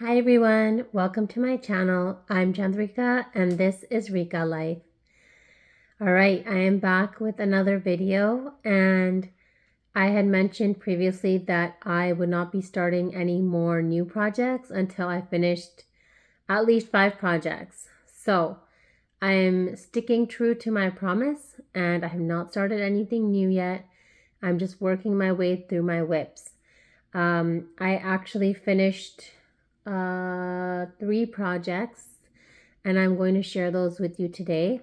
Hi everyone, welcome to my channel. I'm Rika and this is Rika Life. Alright, I am back with another video, and I had mentioned previously that I would not be starting any more new projects until I finished at least 5 projects. So I'm sticking true to my promise and I have not started anything new yet. I'm just working my way through my whips. I actually finished 3 projects, and I'm going to share those with you today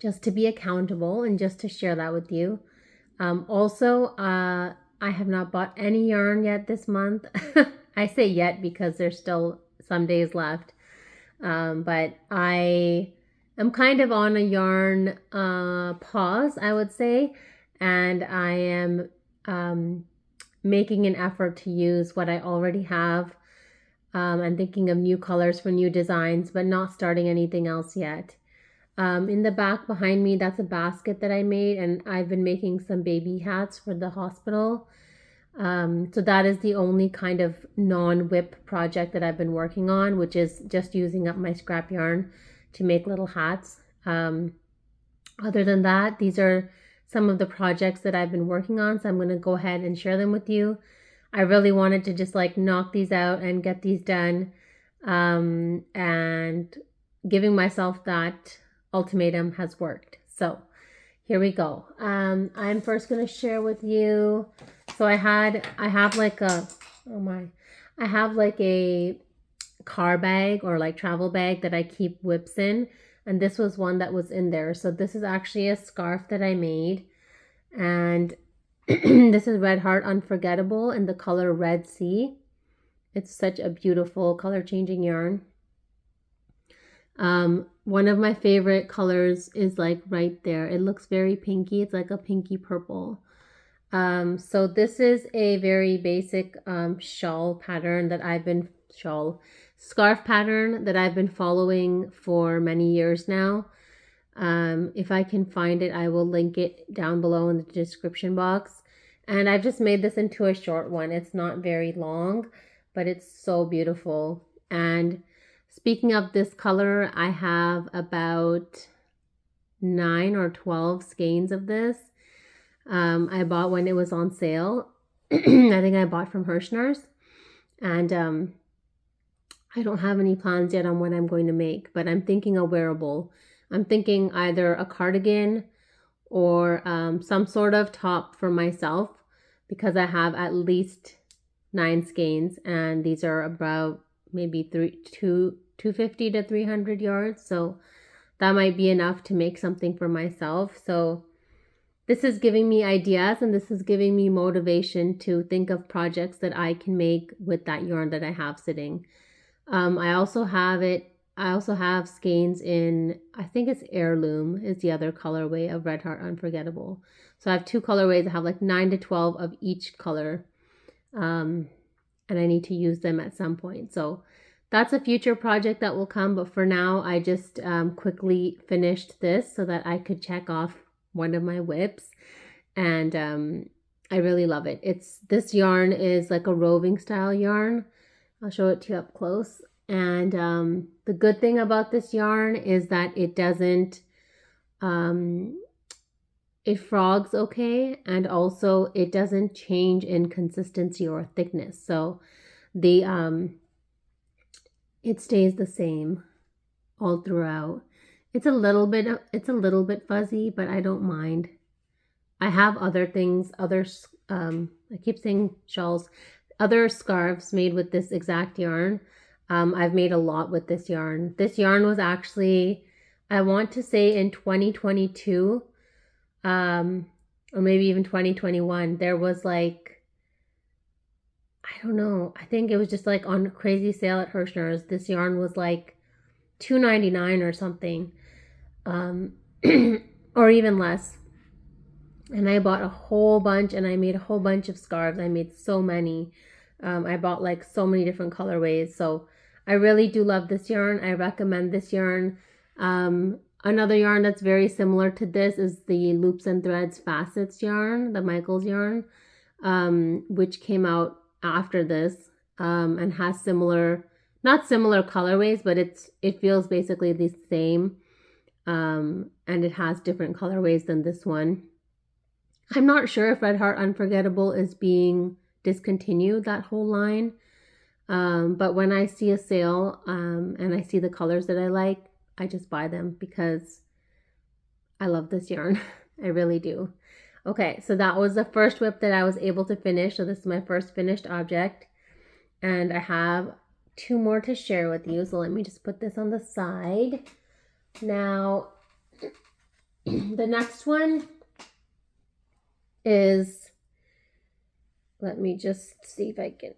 just to be accountable and just to share that with you. I have not bought any yarn yet this month. I say yet because there's still some days left, but I am kind of on a yarn pause, I would say, and I am making an effort to use what I already have. I'm thinking of new colors for new designs, but not starting anything else yet. In the back behind me, that's a basket that I made, and I've been making some baby hats for the hospital. So that is the only kind of non-whip project that I've been working on, which is just using up my scrap yarn to make little hats. Other than that, these are some of the projects that I've been working on, so I'm going to go ahead and share them with you. I really wanted to just like knock these out and get these done, and giving myself that ultimatum has worked. So here we go. I'm first going to share with you. So I have like a, I have like a car bag or like travel bag that I keep whips in. And this was one that was in there. So this is actually a scarf that I made. And this is Red Heart Unforgettable in the color Red Sea. It's such a beautiful color changing yarn. One of my favorite colors is like right there. It looks very pinky. It's like a pinky purple. So this is a very basic shawl pattern that scarf pattern that I've been following for many years now. If I can find it, I will link it down below in the description box. And I've just made this into a short one. It's not very long, but it's so beautiful. And speaking of this color, I have about 9 or 12 skeins of this. I bought when it was on sale. I think I bought from Hirschner's. And I don't have any plans yet on what I'm going to make, but I'm thinking a wearable. I'm thinking either a cardigan or some sort of top for myself, because I have at least 9 skeins, and these are about maybe 250 to 300 yards. So that might be enough to make something for myself. So this is giving me ideas, and this is giving me motivation to think of projects that I can make with that yarn that I have sitting. I also have skeins in, I think it's Heirloom is the other colorway of Red Heart Unforgettable. So I have 2 colorways. I have like 9 to 12 of each color. And I need to use them at some point. So that's a future project that will come. But for now, I just quickly finished this so that I could check off one of my whips. And I really love it. This yarn is like a roving style yarn. I'll show it to you up close. And the good thing about this yarn is that it doesn't, it frogs okay, and also it doesn't change in consistency or thickness. So the it stays the same all throughout. It's a little bit fuzzy, but I don't mind. I have other things, I keep saying shawls, other scarves made with this exact yarn. I've made a lot with this yarn. This yarn was actually, I want to say in 2022, or maybe even 2021, there was like, I don't know, I think it was just like on a crazy sale at Hirschner's. This yarn was like $2.99 or something, or even less. And I bought a whole bunch, and I made a whole bunch of scarves. I made so many. I bought like so many different colorways. So I really do love this yarn. I recommend this yarn. Another yarn that's very similar to this is the Loops and Threads Facets yarn, the Michaels yarn, which came out after this. and has similar, not similar colorways, but it feels basically the same. And it has different colorways than this one. I'm not sure if Red Heart Unforgettable is being discontinued, that whole line. But when I see a sale and I see the colors that I like, I just buy them because I love this yarn. I really do. Okay, so that was the first whip that I was able to finish. So this is my first finished object. And I have 2 more to share with you. So let me just put this on the side. Now, the next one is, let me just see if I can,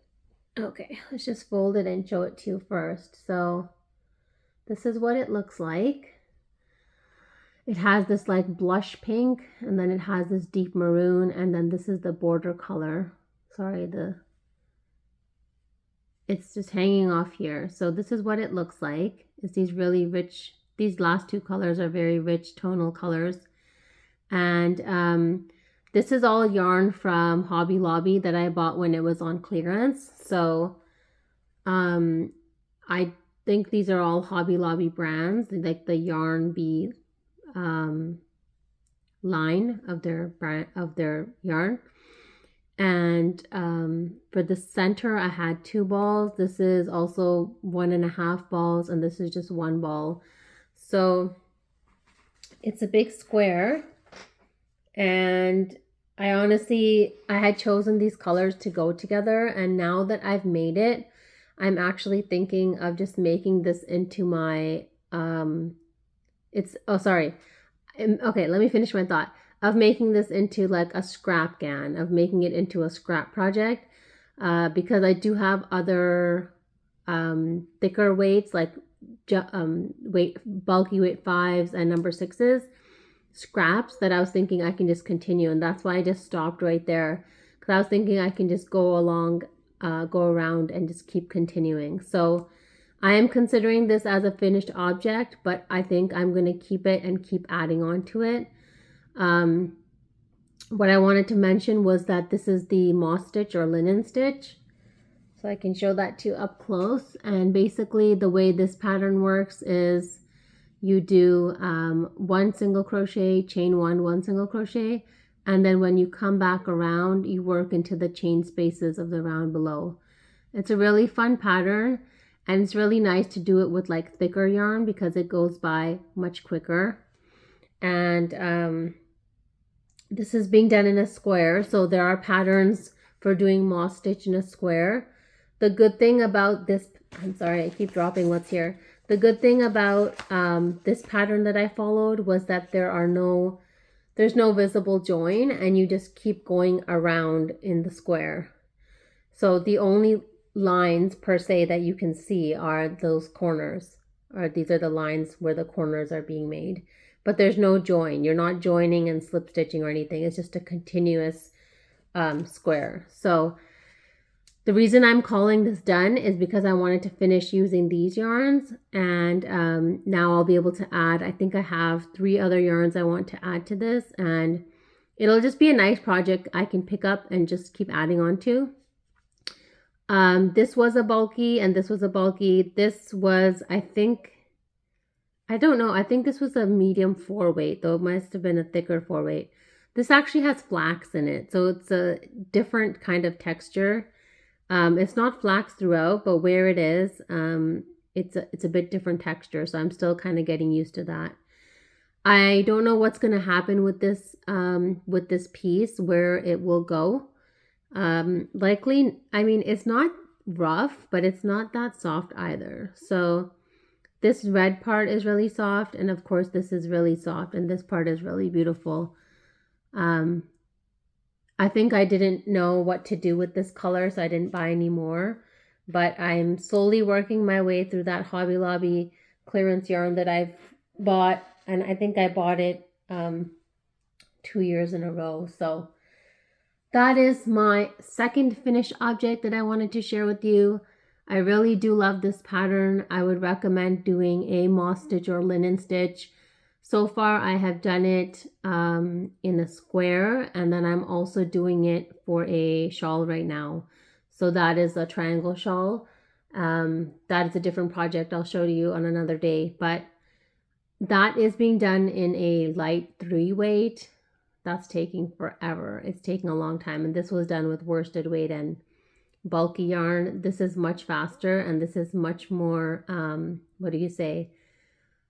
okay, let's just fold it and show it to you first. So this is what it looks like. It has this like blush pink, and then it has this deep maroon, and then this is the border color. Sorry, it's just hanging off here. So this is what it looks like. It's these really rich, these last 2 colors are very rich tonal colors. And this is all yarn from Hobby Lobby that I bought when it was on clearance. So I think these are all Hobby Lobby brands, like the Yarn Bee line of their yarn. And for the center I had 2 balls. This is also 1.5 balls, and this is just 1 ball. So it's a big square, and I had chosen these colors to go together, and now that I've made it, I'm actually thinking of just making this into my okay, let me finish my thought. Of making this into like a scrap GAN, of making it into a scrap project, because I do have other thicker weights, like bulky weight 5s and number 6s, scraps, that I was thinking I can just continue, and that's why I just stopped right there, because I was thinking I can just go around and just keep continuing. So I am considering this as a finished object, but I think I'm going to keep it and keep adding on to it. What I wanted to mention was that this is the moss stitch or linen stitch. So I can show that to you up close. And basically the way this pattern works is you do 1 single crochet, chain 1 single crochet, and then when you come back around, you work into the chain spaces of the round below. It's a really fun pattern, and it's really nice to do it with like thicker yarn because it goes by much quicker. And this is being done in a square, so there are patterns for doing moss stitch in a square. The good thing about this, I'm sorry, I keep dropping what's here. The good thing about this pattern that I followed was that there's no visible join, and you just keep going around in the square. So the only lines per se that you can see are those corners, or these are the lines where the corners are being made. But there's no join. You're not joining and slip stitching or anything. It's just a continuous square. So the reason I'm calling this done is because I wanted to finish using these yarns, and now I'll be able to add, I think I have 3 other yarns I want to add to this, and it'll just be a nice project I can pick up and just keep adding on to. This was a bulky, and this was a bulky. This was, I don't know, I think this was a medium 4 weight, though it must have been a thicker 4 weight. This actually has flax in it, so it's a different kind of texture. It's not flax throughout, but where it is, it's a bit different texture, so I'm still kind of getting used to that. I don't know what's going to happen with this piece, where it will go. Likely, I mean, it's not rough, but it's not that soft either. So this red part is really soft, and of course this is really soft, and this part is really beautiful. I think I didn't know what to do with this color, so I didn't buy any more. But I'm slowly working my way through that Hobby Lobby clearance yarn that I've bought, and I think I bought it 2 years in a row. So that is my second finished object that I wanted to share with you. I really do love this pattern. I would recommend doing a moss stitch or linen stitch. So far, I have done it in a square, and then I'm also doing it for a shawl right now. So that is a triangle shawl. That is a different project I'll show you on another day, but that is being done in a light 3-weight. That's taking forever. It's taking a long time, and this was done with worsted weight and bulky yarn. This is much faster, and this is much more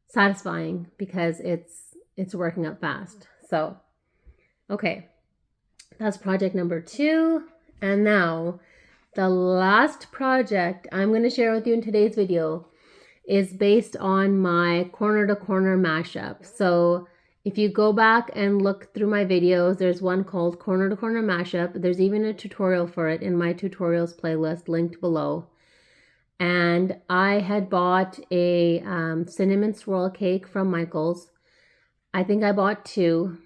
satisfying, because it's working up fast. So okay, that's project number 2. And now the last project I'm going to share with you in today's video is based on my corner to corner mashup. So if you go back and look through my videos, there's one called corner to corner mashup. There's even a tutorial for it in my tutorials playlist linked below. And I had bought a cinnamon swirl cake from Michael's. I think I bought 2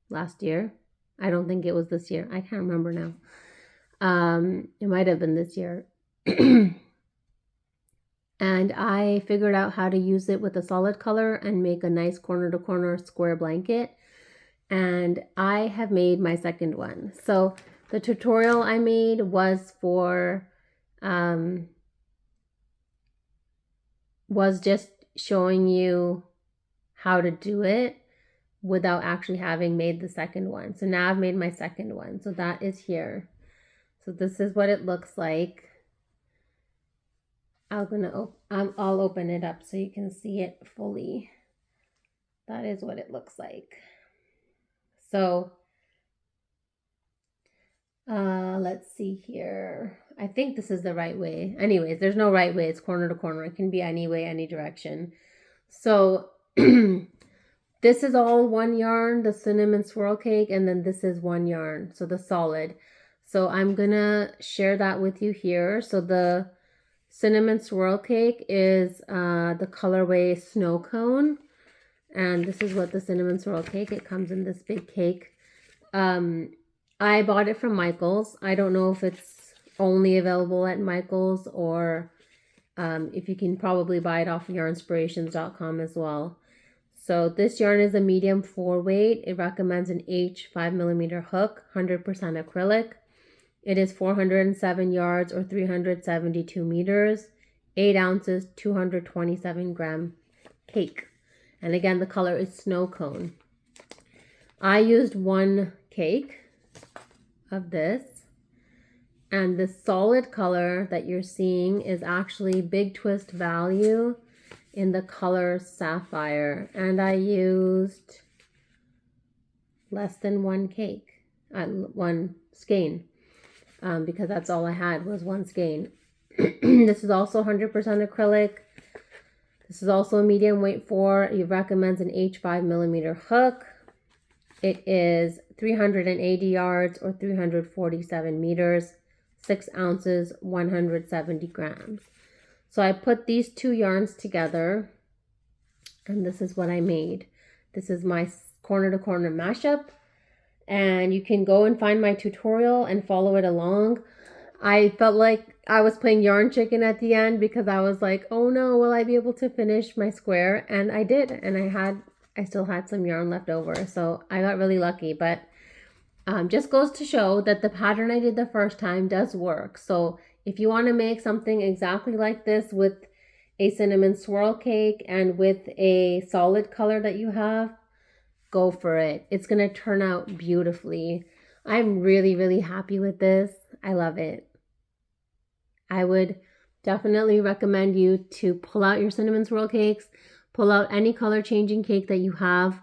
last year. I don't think it was this year. I can't remember now. It might have been this year. And I figured out how to use it with a solid color and make a nice corner to corner square blanket. And I have made my second one. So the tutorial I made was just showing you how to do it without actually having made the second one. So now I've made my second one. So that is here. So this is what it looks like. I'll open it up so you can see it fully. That is what it looks like. So let's see here. I think this is the right way. Anyways, there's no right way. It's corner to corner. It can be any way, any direction. So this is all one yarn, the cinnamon swirl cake, and then this is one yarn, so the solid. So I'm gonna share that with you here. So the cinnamon swirl cake is the colorway snow cone, and this is what the cinnamon swirl cake, it comes in this big cake. I bought it from Michael's. I don't know if it's only available at Michael's, or if you can probably buy it off yarnspirations.com as well. So this yarn is a medium 4-weight. It recommends an H 5mm hook, 100% acrylic. It is 407 yards or 372 meters, 8 ounces, 227 gram cake. And again, the color is snow cone. I used 1 cake of this, and the solid color that you're seeing is actually Big Twist Value in the color Sapphire. And I used less than 1 cake, 1 skein. Because that's all I had was 1 skein. This is also 100% acrylic. This is also a medium weight 4. It recommends an H 5mm hook. It is 380 yards or 347 meters, 6 ounces, 170 grams. So I put these 2 yarns together, and this is what I made. This is my corner to corner mashup. And you can go and find my tutorial and follow it along. I felt like I was playing yarn chicken at the end, because I was like, oh no, will I be able to finish my square? And I did, and I still had some yarn left over, so I got really lucky. But just goes to show that the pattern I did the first time does work. So if you want to make something exactly like this with a cinnamon swirl cake and with a solid color that you have, go for it. It's going to turn out beautifully. I'm really, really happy with this. I love it. I would definitely recommend you to pull out your cinnamon swirl cakes, pull out any color changing cake that you have,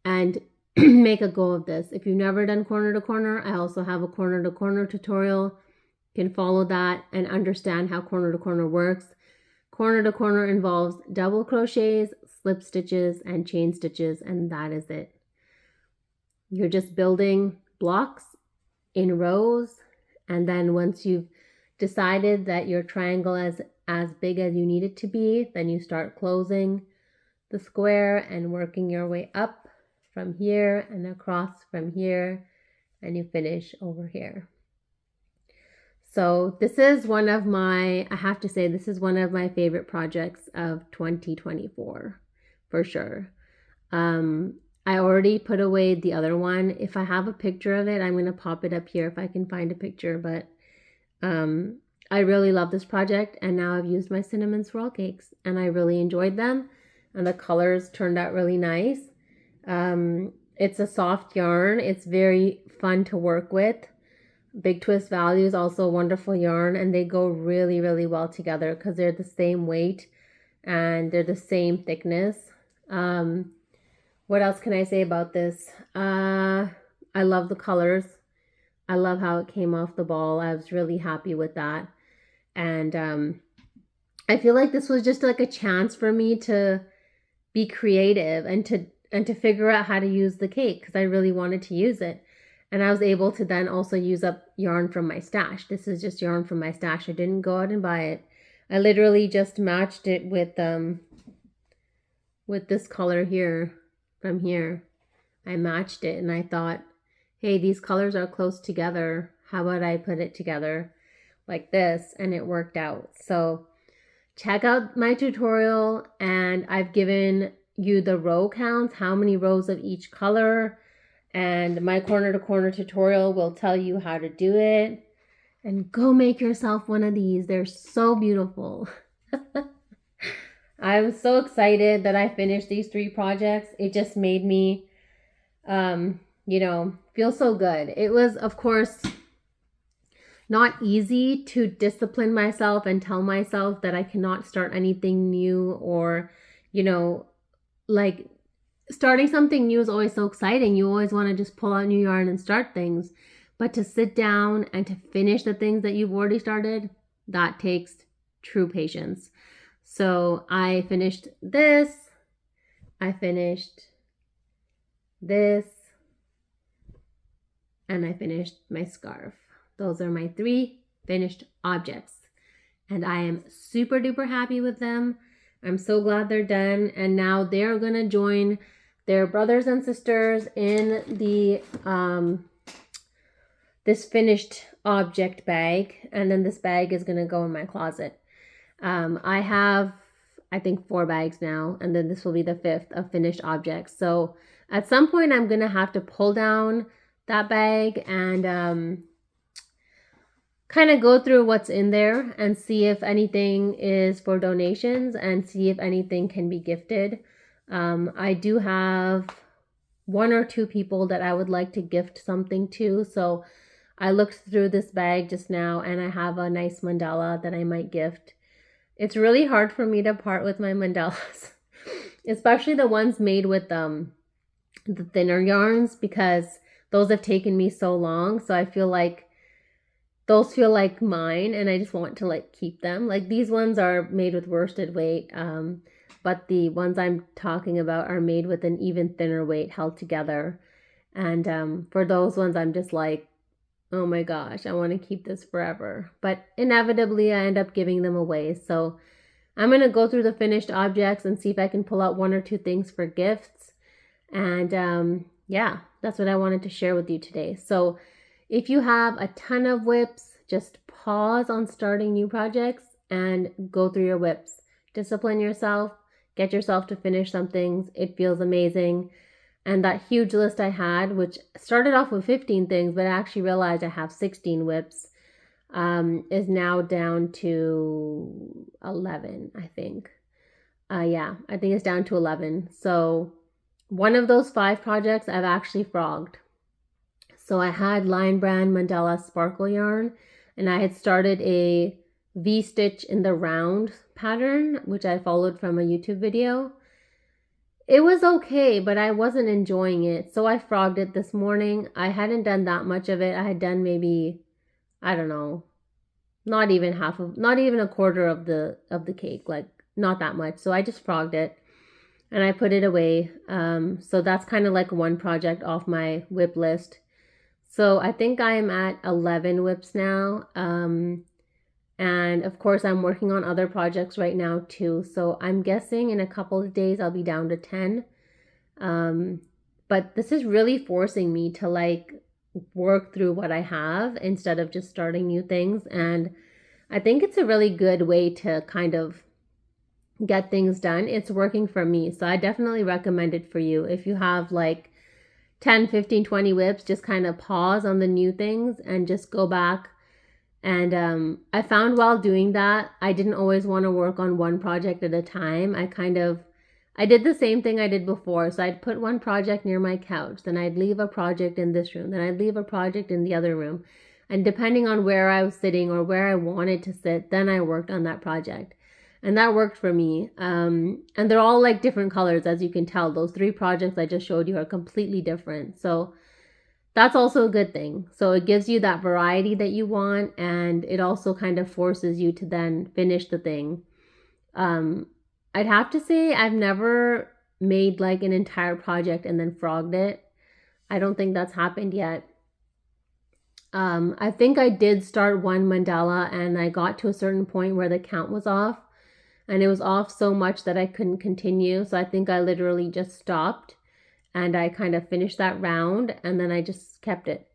and make a go of this. If you've never done corner to corner, I also have a corner to corner tutorial. You can follow that and understand how corner to corner works. Corner to corner involves double crochets, slip stitches, and chain stitches, and that is it. You're just building blocks in rows, and then once you've decided that your triangle is as big as you need it to be, then you start closing the square and working your way up from here and across from here, and you finish over here. So this is one of my, I have to say, this is one of my favorite projects of 2024, for sure. I already put away the other one. If I have a picture of it, I'm going to pop it up here if I can find a picture. But I really love this project, and now I've used my cinnamon swirl cakes and I really enjoyed them, and the colors turned out really nice. It's a soft yarn. It's very fun to work with. Big Twist Value is also a wonderful yarn, and they go really, really well together because they're the same weight and they're the same thickness. What else can I say about this? I love the colors. I love how it came off the ball. I was really happy with that. And I feel like this was just like a chance for me to be creative and to figure out how to use the cake, because I really wanted to use it. And I was able to then also use up yarn from my stash. This is just yarn from my stash. I didn't go out and buy it. I literally just matched it with this color here from here. I matched it and I thought, hey, these colors are close together. How about I put it together like this? And it worked out. So check out my tutorial, and I've given you the row counts, how many rows of each color, and my corner to corner tutorial will tell you how to do it. And go make yourself one of these. They're so beautiful. I'm so excited that I finished these 3 projects. It just made me, feel so good. It was, of course, not easy to discipline myself and tell myself that I cannot start anything new, or, like starting something new is always so exciting. You always want to just pull out new yarn and start things. But to sit down and to finish the things that you've already started, that takes true patience. So I finished this. I finished this. And I finished my scarf. Those are my 3 finished objects. And I am super duper happy with them. I'm so glad they're done. And now they're going to join their brothers and sisters in the this finished object bag. And then this bag is going to go in my closet. I have, I think, 4 bags now. And then this will be the 5th of finished objects. So at some point I'm going to have to pull down that bag and kind of go through what's in there and see if anything is for donations and see if anything can be gifted. I do have 1 or 2 people that I would like to gift something to. So I looked through this bag just now and I have a nice mandala that I might gift. It's really hard for me to part with my mandalas, especially the ones made with the thinner yarns, because those have taken me so long. So I feel like those feel like mine and I just want to keep them. Like these ones are made with worsted weight, but the ones I'm talking about are made with an even thinner weight held together. And for those ones, I'm just like, oh my gosh, I want to keep this forever. But inevitably, I end up giving them away. So I'm going to go through the finished objects and see if I can pull out 1 or 2 things for gifts. And yeah, that's what I wanted to share with you today. So if you have a ton of whips, just pause on starting new projects and go through your whips. Discipline yourself, get yourself to finish some things. It feels amazing. And that huge list I had, which started off with 15 things, but I actually realized I have 16 whips, is now down to 11, I think. Yeah, I think it's down to 11. So one of those 5 projects I've actually frogged. So I had Lion Brand Mandala Sparkle yarn, and I had started a V-stitch in the round pattern, which I followed from a YouTube video. It was okay, but I wasn't enjoying it, so I frogged it this morning. I hadn't done that much of it. I had done maybe, I don't know, not even a quarter of the cake, not that much. So I just frogged it and I put it away. So that's kind of like one project off my whip list. So I think I am at 11 whips now. And of course, I'm working on other projects right now too. So I'm guessing in a couple of days, I'll be down to 10. But this is really forcing me to work through what I have instead of just starting new things. And I think it's a really good way to kind of get things done. It's working for me. So I definitely recommend it for you. If you have like 10, 15, 20 whips, just kind of pause on the new things and just go back. And I found while doing that, I didn't always want to work on one project at a time. I did the same thing I did before. So I'd put one project near my couch, then I'd leave a project in this room, then I'd leave a project in the other room. And depending on where I was sitting or where I wanted to sit, then I worked on that project. And that worked for me. And they're all like different colors, as you can tell. Those 3 projects I just showed you are completely different. So that's also a good thing. So it gives you that variety that you want, and it also kind of forces you to then finish the thing. I'd have to say I've never made like an entire project and then frogged it. I don't think that's happened yet. I think I did start one mandala and I got to a certain point where the count was off, and it was off so much that I couldn't continue. So I think I literally just stopped and I kind of finished that round and then I just kept it.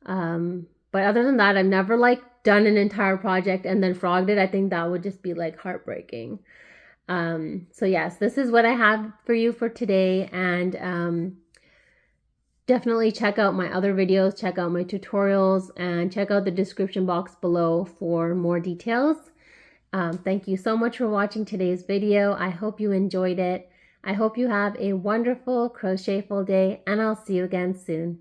But other than that, I've never like done an entire project and then frogged it. I think that would just be like heartbreaking. So yes, this is what I have for you for today. And definitely check out my other videos, check out my tutorials, and check out the description box below for more details. Thank you so much for watching today's video. I hope you enjoyed it. I hope you have a wonderful crochetful day, and I'll see you again soon.